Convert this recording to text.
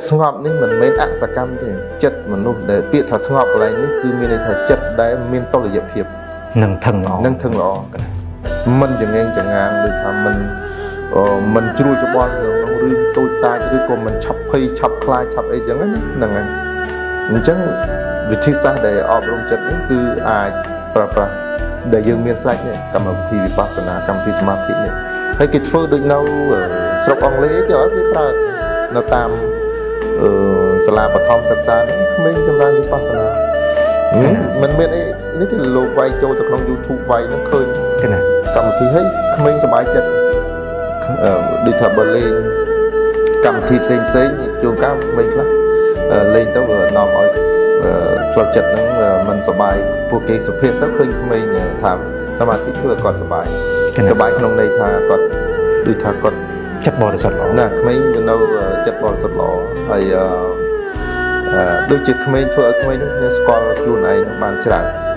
ស្ងប់នេះមិនមែនអសកម្មទេចិត្តមនុស្សដែលពាក្យថាស្ងប់កន្លែងនេះគឺមានន័យថាចិត្តដែលមានតុល្យភាព នឹងថឹងល្អ នឹងថឹងល្អមិនចង្អេងចង្អាងដូចថាមិនជ្រួលច្បល់ក្នុងរឿងតូចតាចឬក៏មិនឆាប់ភ័យឆាប់ខ្លាចឆាប់អីចឹងណាហ្នឹងហើយអញ្ចឹងវិធីសាស្ត្រដែលអប់រំចិត្តនេះគឺអាចប្រើប្រាស់ដែលយើងមានស្រេចនេះកម្មវិធីវិបស្សនាកម្មវិធីសមាធិនេះហើយគេធ្វើដូចនៅស្រុកអង់គ្លេសគេអត់គេប្រើនៅតាមសាលាបឋមសិក្សានេះក្មេងចម្រើនវិបស្សនាមិនមានអីនេះទេលោកវាយចូលទៅក្នុង YouTube វាយហ្នឹងឃើញ កណា កម្មវិធីឲ្យក្មេងសប្បាយចិត្តដូចថាបើលេងកម្មវិធីផ្សេងជួនកាលក្មេងខ្លះលេងទៅនាំឲ្យផ្លូវចិត្តហ្នឹងมันសប្បាយពួកគេសុភាពទៅឃើញក្មេងថាសមាធិធ្វើឲ្យគាត់សប្បាយក្នុងន័យថាគាត់ដូចថាគាត់ ចិត្តបរិសុទ្ធល្អ ណាក្មេងនៅចិត្តបរិសុទ្ធល្អហើយដូចជាក្មេងធ្វើឲ្យក្មេងនឹងស្គាល់ខ្លួនឯងបានច្រើន